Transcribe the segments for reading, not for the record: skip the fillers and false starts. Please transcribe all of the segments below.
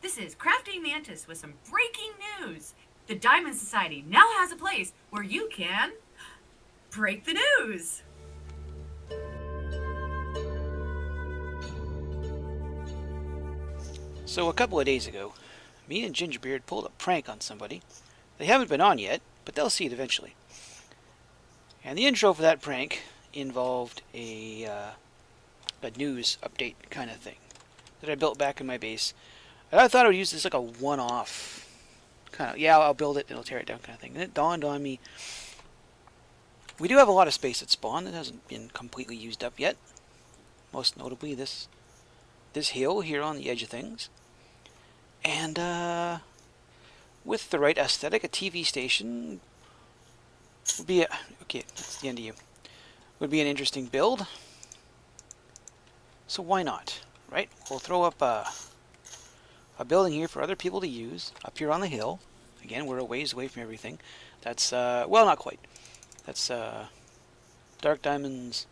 This is Crafting Mantis with some breaking news. The Diamond Society now has a place where you can break the news. So a couple of days ago, me and Gingerbeard pulled a prank on somebody. They haven't been on yet, but they'll see it eventually. And the intro for that prank involved a news update kind of thing that I built back in my base. And I thought I would use this like a one-off kind of, yeah, I'll build it, it'll tear it down kind of thing. And it dawned on me, we do have a lot of space at spawn that hasn't been completely used up yet. Most notably this hill here on the edge of things. And with the right aesthetic, a TV station would be okay, that's the end of you. Would be an interesting build. So why not, right? We'll throw up a building here for other people to use up here on the hill. Again, we're a ways away from everything. That's well, not quite. That's Dark Diamond's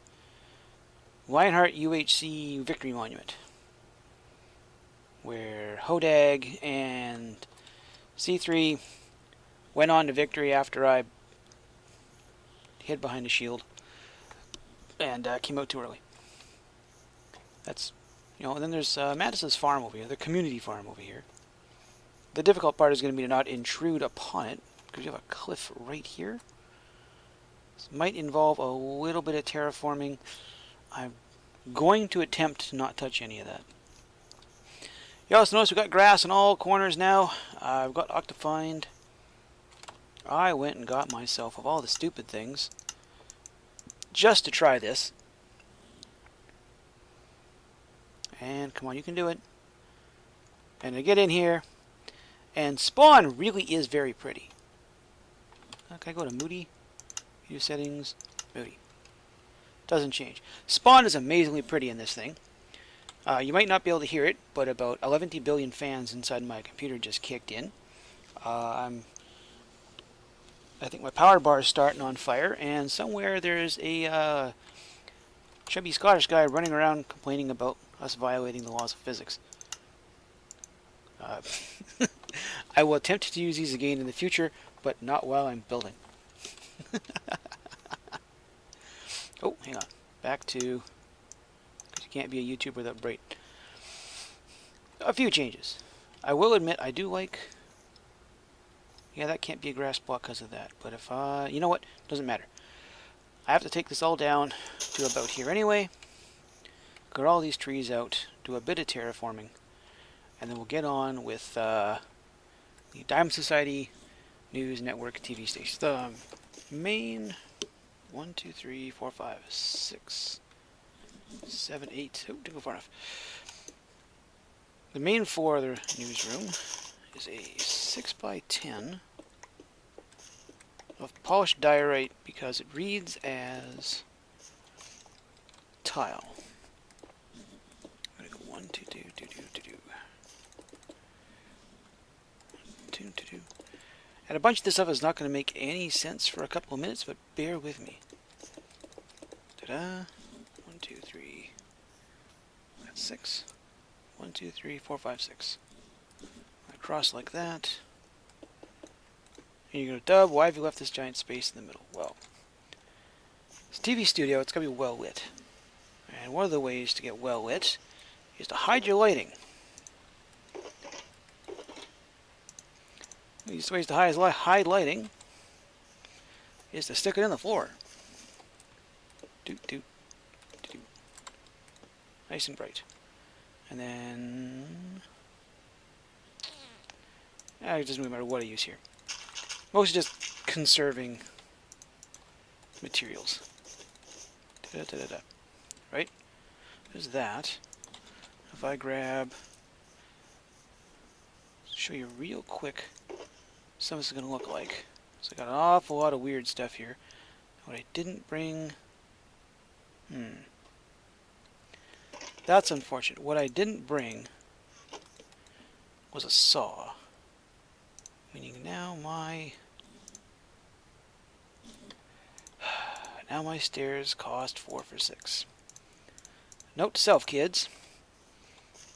Lionheart UHC Victory Monument, where Hodag and C3 went on to victory after I hid behind a shield and came out too early. That's, and then there's Mattis's farm over here, the community farm over here. The difficult part is going to be to not intrude upon it, because you have a cliff right here. This might involve a little bit of terraforming. I'm going to attempt to not touch any of that. You also notice we've got grass in all corners now. I've got Octofind. I went and got myself, of all the stupid things, just to try this. And come on, you can do it. And to get in here, and spawn really is very pretty. Okay, go to Moody, view settings, Moody. Doesn't change. Spawn is amazingly pretty in this thing. You might not be able to hear it, but about 11 billion fans inside my computer just kicked in. I think my power bar is starting on fire, and somewhere there's a chubby Scottish guy running around complaining about us violating the laws of physics. I will attempt to use these again in the future, but not while I'm building. Oh, hang on. Back to... because you can't be a YouTuber without bright. A few changes. I will admit I do like... yeah, that can't be a grass block because of that. But if you know what? Doesn't matter. I have to take this all down to about here anyway. Cut all these trees out. Do a bit of terraforming. And then we'll get on with the Diamond Society News Network TV station. The main 1, 2, 3, 4, 5, 6, 7, 8. Oh, didn't go far enough. The main floor of the newsroom is a 6x10 of polished diorite because it reads as tile. I'm gonna go 1, 2, 2, 2, 2, 2, 2. 2, 2, 2. And a bunch of this stuff is not going to make any sense for a couple of minutes, but bear with me. Ta-da! 1, 2, 3. That's 6. 1, 2, 3, 4, 5, 6. I cross like that. And you're going to dub, why have you left this giant space in the middle? Well, it's a TV studio, it's got to be well lit. And one of the ways to get well lit is to hide your lighting. The easiest ways to hide lighting is to stick it in the floor. Doot, doot, doot. Nice and bright. And then... it doesn't really matter what I use here. Mostly just conserving materials. Da-da-da-da-da. Right? There's that. If I grab... show you real quick some of this is going to look like. So I got an awful lot of weird stuff here. What I didn't bring... that's unfortunate. What I didn't bring was a saw. Meaning now my stairs cost 4 for 6. Note to self, kids.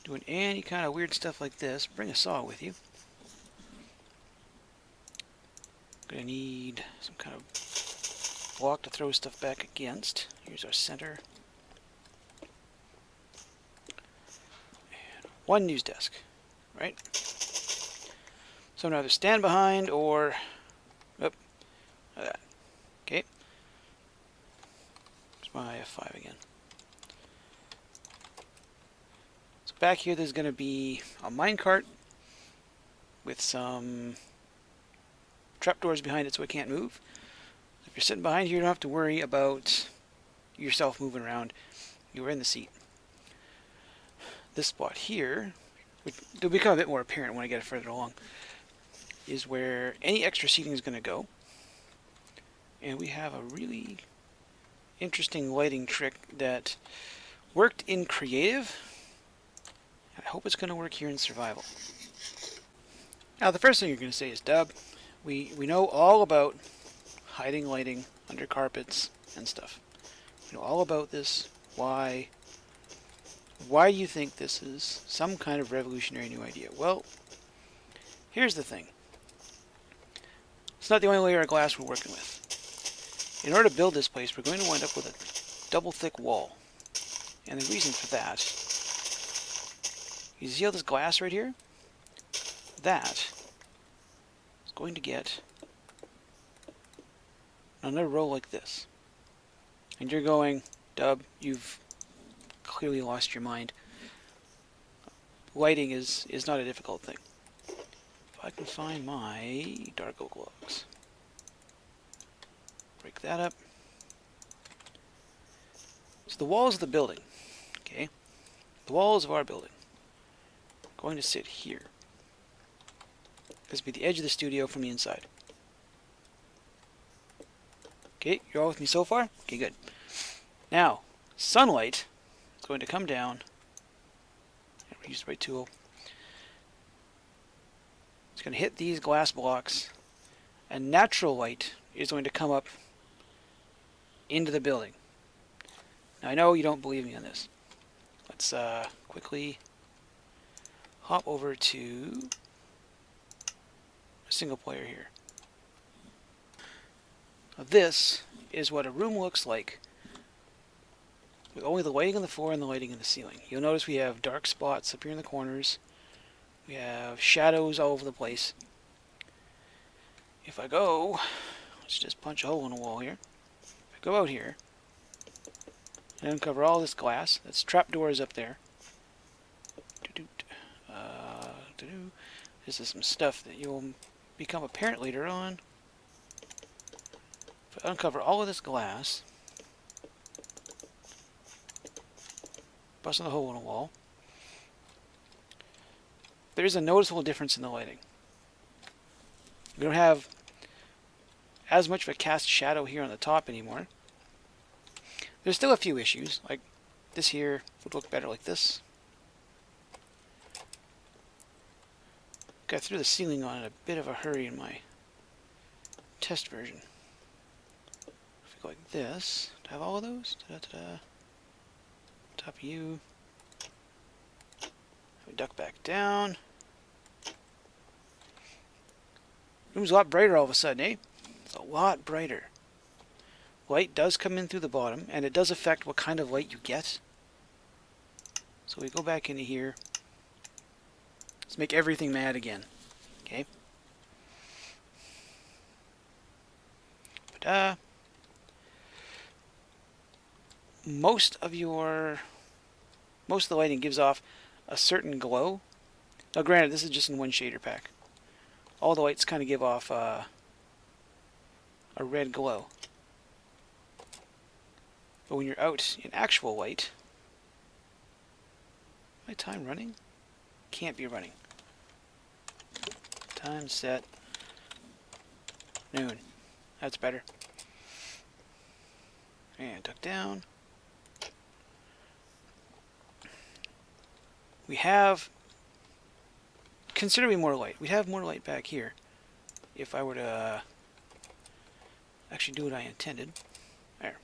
doing any kind of weird stuff like this, bring a saw with you. Gonna need some kind of block to throw stuff back against. Here's our center. And one news desk, right? So I'm gonna either stand behind or, oh, that. Okay. There's my F5 again. So back here there's gonna be a minecart with some trapdoors behind it so it can't move. If you're sitting behind here, you don't have to worry about yourself moving around. You're in the seat. This spot here, which will become a bit more apparent when I get it further along, is where any extra seating is going to go. And we have a really interesting lighting trick that worked in creative. I hope it's going to work here in survival. Now the first thing you're going to say is, Dub, we know all about hiding lighting under carpets and stuff. We know all about this. Why do you think this is some kind of revolutionary new idea? Well, here's the thing. It's not the only layer of glass we're working with. In order to build this place, we're going to wind up with a double thick wall. And the reason for that, you see all this glass right here? That is going to get another row like this. And you're going, Dub, you've clearly lost your mind. Lighting is not a difficult thing. If I can find my dark oak logs. Break that up. So the walls of the building, okay? The walls of our building are going to sit here. This will be the edge of the studio from the inside. Okay, you're all with me so far? Okay, good. Now, sunlight is going to come down. Use the right tool. It's going to hit these glass blocks, and natural light is going to come up into the building. Now, I know you don't believe me on this. Let's quickly hop over to a single player here. Now, this is what a room looks like with only the lighting on the floor and the lighting in the ceiling. You'll notice we have dark spots up here in the corners. We have shadows all over the place. If I go, let's just punch a hole in the wall here. If I go out here and uncover all this glass, that's trapdoors up there. This is some stuff that you'll become apparent later on. If I uncover all of this glass, busting a hole in a wall, there's a noticeable difference in the lighting. We don't have as much of a cast shadow here on the top anymore. There's still a few issues, like this here would look better like this. I threw the ceiling on in a bit of a hurry in my test version. If we go like this, to have all of those, top of you. We duck back down. Room's a lot brighter all of a sudden, eh? It's a lot brighter. Light does come in through the bottom, and it does affect what kind of light you get. So we go back into here. Let's make everything mad again. Okay? But, most of the lighting gives off a certain glow. Now granted, this is just in one shader pack. All the lights kind of give off a red glow. But when you're out in actual light... My time running? Can't be running. Time set. Noon. That's better. And duck down. We have considerably more light. We have more light back here. If I were to actually do what I intended. There.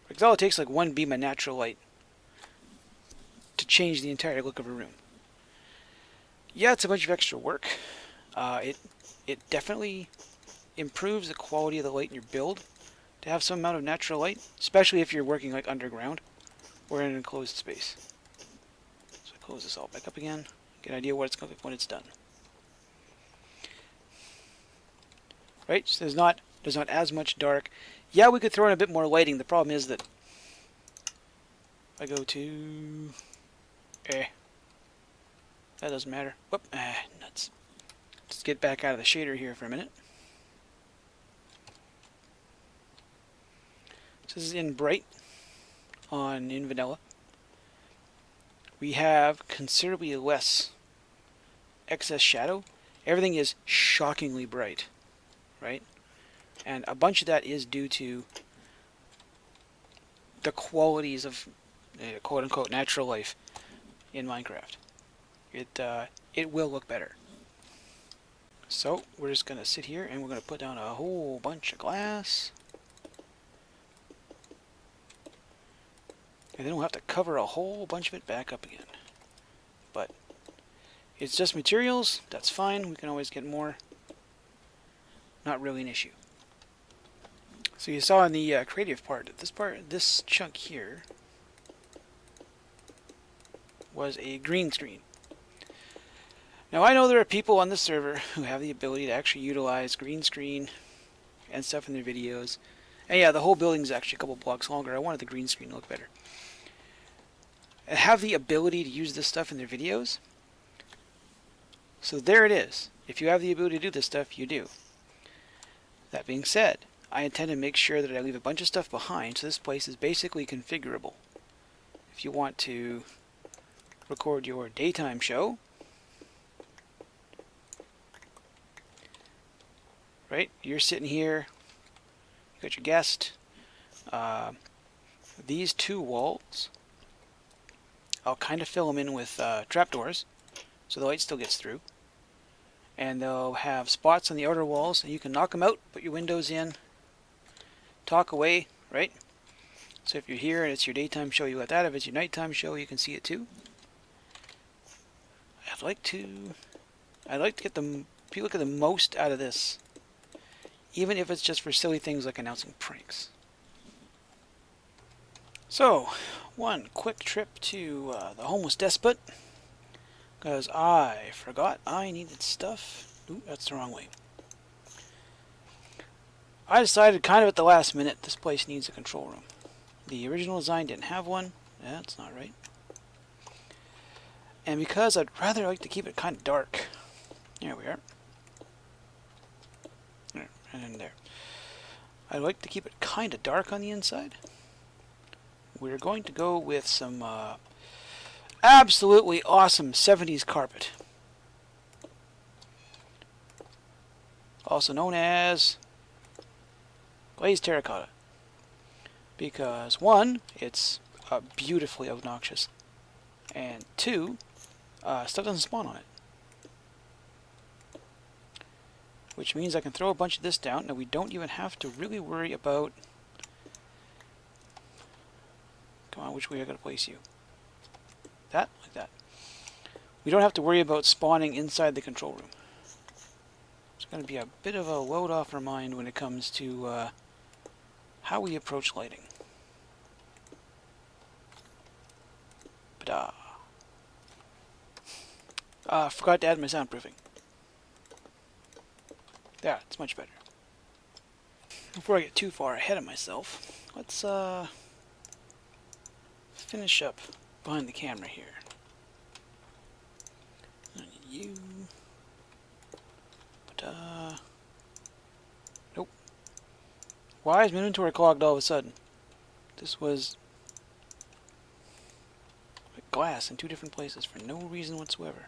Because all it takes like one beam of natural light change the entire look of a room. Yeah, it's a bunch of extra work. It definitely improves the quality of the light in your build to have some amount of natural light, especially if you're working like underground or in an enclosed space. So I close this all back up again, get an idea what it's going to look when it's done. Right, so there's not as much dark. Yeah, we could throw in a bit more lighting. The problem is that if I go to that doesn't matter. Whoop, nuts. Let's get back out of the shader here for a minute. So this is in bright in vanilla. We have considerably less excess shadow. Everything is shockingly bright, right? And a bunch of that is due to the qualities of quote-unquote natural life in Minecraft. It will look better. So we're just going to sit here and we're going to put down a whole bunch of glass. And then we'll have to cover a whole bunch of it back up again. But it's just materials, that's fine, we can always get more. Not really an issue. So you saw in the creative part, this chunk here was a green screen. Now I know there are people on the server who have the ability to actually utilize green screen and stuff in their videos. And yeah, the whole building is actually a couple blocks longer. I wanted the green screen to look better. And have the ability to use this stuff in their videos. So there it is. If you have the ability to do this stuff, you do. That being said, I intend to make sure that I leave a bunch of stuff behind, so this place is basically configurable. If you want to record your daytime show, right? You're sitting here, you got your guest. These two walls, I'll kind of fill them in with trapdoors, so the light still gets through. And they'll have spots on the outer walls, and you can knock them out, put your windows in, talk away, right? So if you're here and it's your daytime show, you got that. If it's your nighttime show, you can see it too. I'd like to get people get the most out of this, even if it's just for silly things like announcing pranks. So, one quick trip to the Homeless Despot, because I forgot I needed stuff. Ooh, that's the wrong way. I decided kind of at the last minute this place needs a control room. The original design didn't have one. That's not right. And because I'd rather like to keep it kind of dark. There we are. There, and then there. I'd like to keep it kind of dark on the inside. We're going to go with some absolutely awesome 70s carpet. Also known as glazed terracotta. Because one, it's beautifully obnoxious. And two, stuff doesn't spawn on it. Which means I can throw a bunch of this down. Now we don't even have to really worry about... Come on, which way I gotta place you? That? Like that. We don't have to worry about spawning inside the control room. It's going to be a bit of a load off our mind when it comes to how we approach lighting. But forgot to add my soundproofing. There, it's much better. Before I get too far ahead of myself, let's finish up behind the camera here. I need you. But nope. Why is my inventory clogged all of a sudden? This was like glass in two different places for no reason whatsoever.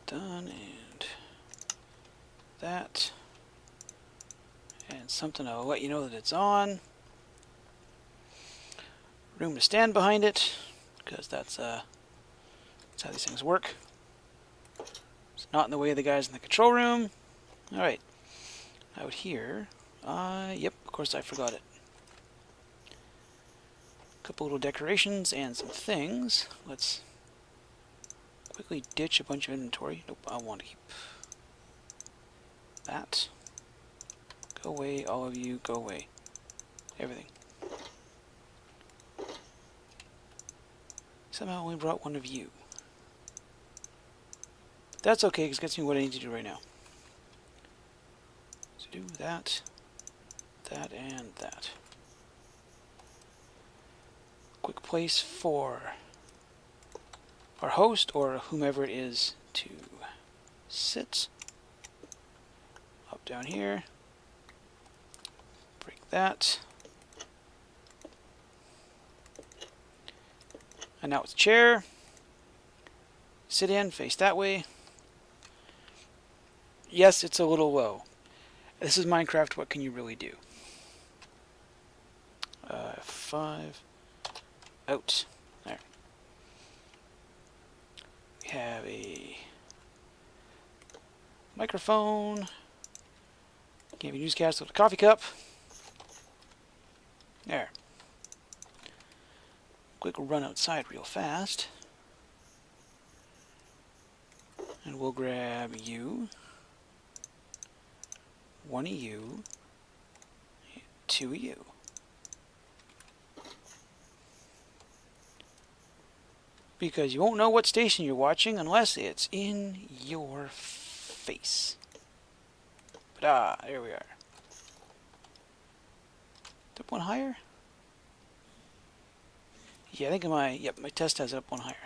Done, and that, and something I'll let you know that it's on. Room to stand behind it, because that's how these things work. It's not in the way of the guys in the control room. Alright. Out here, yep, of course I forgot it. couple little decorations and some things. Let's quickly ditch a bunch of inventory. Nope, I want to keep that. Go away, all of you, go away. Everything. Somehow I only brought one of you. That's okay, because it gets me what I need to do right now. So do that, that, and that. Quick place for our host, or whomever it is, to sit. Up down here. Break that. And now it's a chair. Sit in, face that way. Yes, it's a little low. This is Minecraft, what can you really do? 5. Out. There. We have a microphone. Give a newscast with a coffee cup. There. Quick run outside real fast. And we'll grab you. One of you. Two of you. Because you won't know what station you're watching unless it's in your face. But there we are. Up one higher? Yeah, I think my test has it up one higher.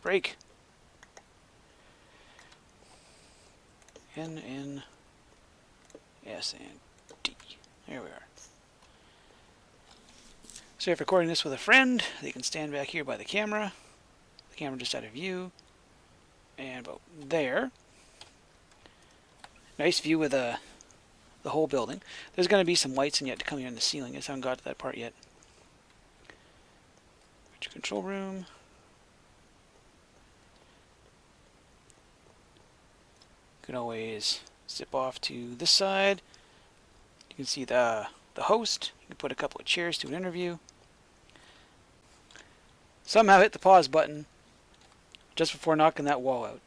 Break. N, S, and D. There we are. So if recording this with a friend, they can stand back here by the camera just out of view, and about there. Nice view of the whole building. There's going to be some lights and yet to come here in the ceiling. I just haven't got to that part yet. Your control room. You can always zip off to this side. You can see the host. You can put a couple of chairs to an interview. Somehow hit the pause button just before knocking that wall out.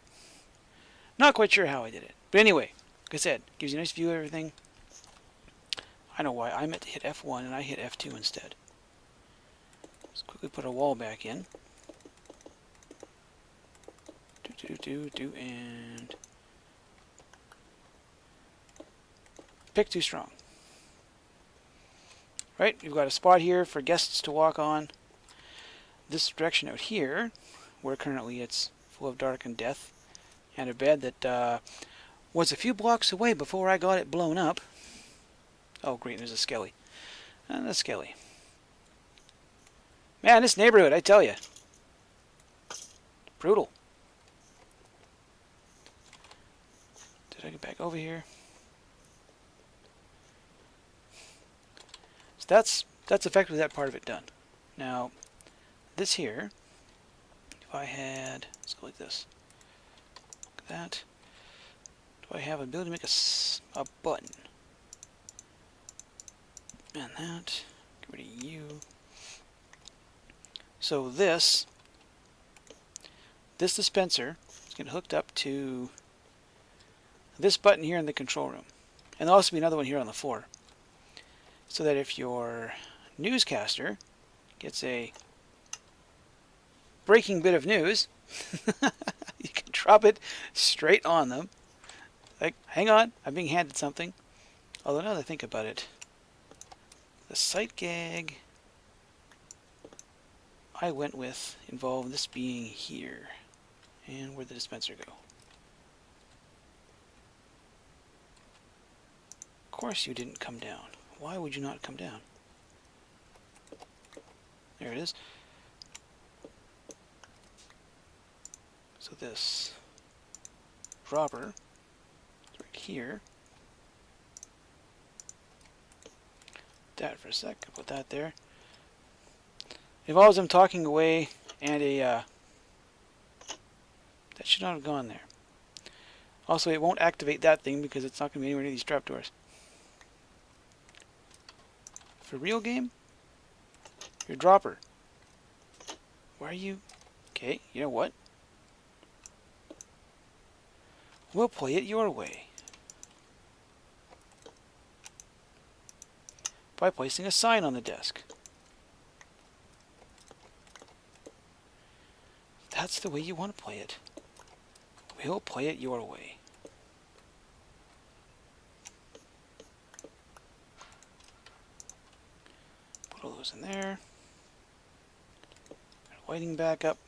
Not quite sure how I did it. But anyway, like I said, gives you a nice view of everything. I know why. I meant to hit F1 and I hit F2 instead. Let's quickly put a wall back in. And pick too strong. Right, we've got a spot here for guests to walk on. This direction out here, where currently it's full of dark and death, and a bed that was a few blocks away before I got it blown up. Oh great, there's a skelly. And a skelly. Man, this neighborhood, I tell you. Brutal. Did I get back over here? So that's effectively that part of it done. Now, this here, if I had, let's go like this. Look at that. Do I have the ability to make a button? And that, get rid of you. So this dispenser is getting hooked up to this button here in the control room. And there'll also be another one here on the floor. So that if your newscaster gets a breaking bit of news, you can drop it straight on them. Like, hang on, I'm being handed something. Although now that I think about it, the sight gag I went with involved this being here. And where'd the dispenser go? Of course you didn't come down. Why would you not come down? There it is. So this dropper is right here. That for a sec. I'll put that there. It involves them talking away and a that should not have gone there. Also, it won't activate that thing because it's not going to be anywhere near these trapdoors. For real game? Your dropper. Why are you... Okay, you know what? We'll play it your way. By placing a sign on the desk. That's the way you want to play it. We'll play it your way. Put all those in there. Lighting back up.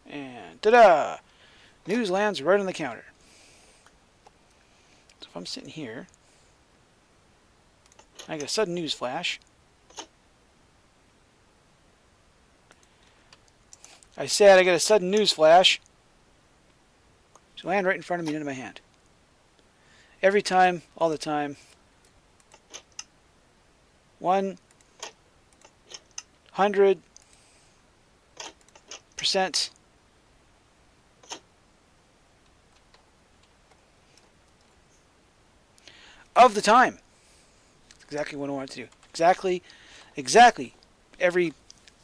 And ta-da! News lands right on the counter. So if I'm sitting here, I get a sudden news flash. I said I get a sudden news flash. So land right in front of me into my hand. Every time, all the time. 100% of the time. That's exactly what I wanted to do. Exactly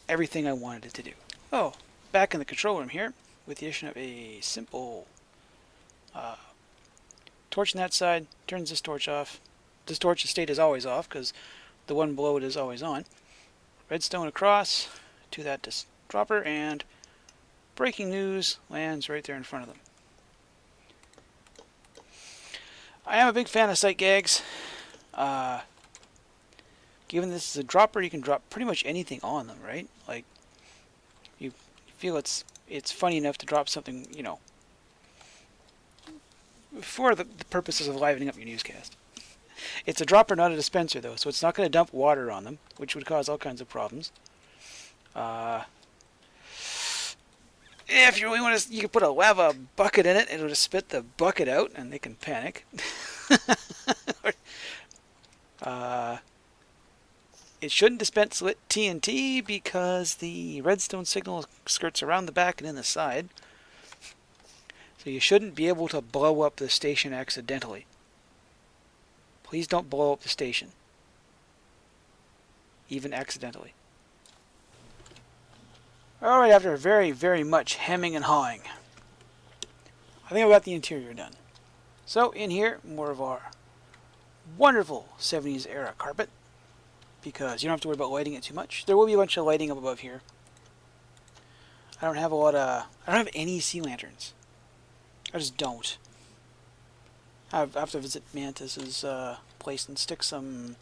everything I wanted it to do. Oh, back in the control room here with the addition of a simple torch on that side. Turns this torch off. This torch's state is always off because the one below it is always on. Redstone across to that dropper, and breaking news lands right there in front of them. I am a big fan of sight gags. Given this is a dropper, you can drop pretty much anything on them, right? Like, you feel it's funny enough to drop something, you know, for the purposes of livening up your newscast. It's a dropper, not a dispenser, though, so it's not going to dump water on them, which would cause all kinds of problems. If you really want to, you can put a lava bucket in it, it'll just spit the bucket out, and they can panic. It shouldn't dispense lit TNT because the redstone signal skirts around the back and in the side. So you shouldn't be able to blow up the station accidentally. Please don't blow up the station. Even accidentally. Alright, after very, very much hemming and hawing, I think I've got the interior done. So, in here, more of our wonderful 70s era carpet, because you don't have to worry about lighting it too much. There will be a bunch of lighting up above here. I don't have any sea lanterns. I just don't. I have to visit Mantis's place and stick some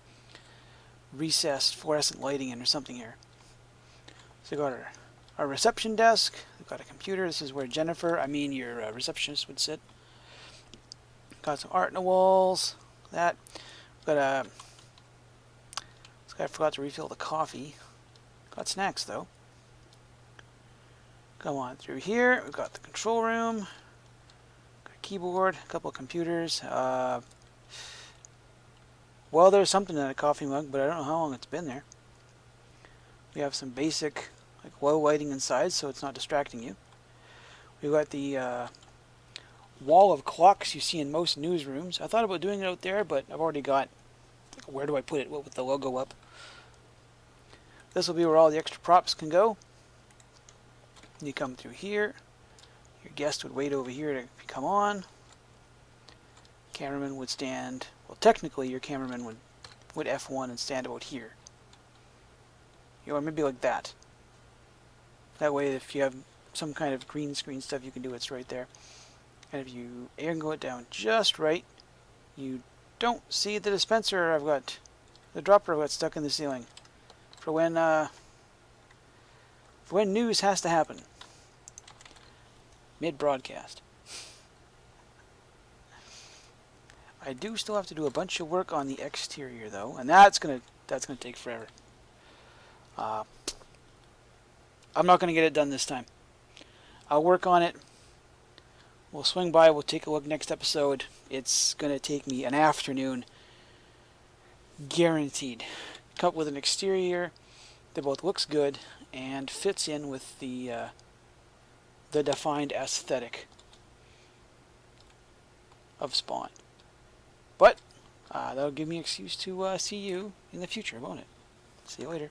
recessed fluorescent lighting in or something here. So we got our reception desk. We've got a computer. This is where your receptionist would sit. Got some art in the walls. That. Got a... This guy forgot to refill the coffee. Got snacks though. Come on through here. We've got the control room. Keyboard, a couple of computers. Well, there's something in a coffee mug, but I don't know how long it's been there. We have some basic, like, low lighting inside, so it's not distracting you. We've got the wall of clocks you see in most newsrooms. I thought about doing it out there, but I've already got, like, where do I put it with the logo up? This will be where all the extra props can go. You come through here. Your guest would wait over here to come on. Cameraman would stand... Well, technically, your cameraman would F1 and stand about here. You know, or maybe like that. That way, if you have some kind of green screen stuff you can do, it's right there. And if you angle it down just right, you don't see the dispenser I've got... The dropper I've got stuck in the ceiling. For when news has to happen. Mid-broadcast. I do still have to do a bunch of work on the exterior though, and that's gonna take forever. I'm not gonna get it done this time. I'll work on it. We'll swing by. We'll take a look next episode. It's gonna take me an afternoon, guaranteed. Come up with an exterior that both looks good and fits in with the defined aesthetic of Spawn. But that'll give me an excuse to see you in the future, won't it? See you later.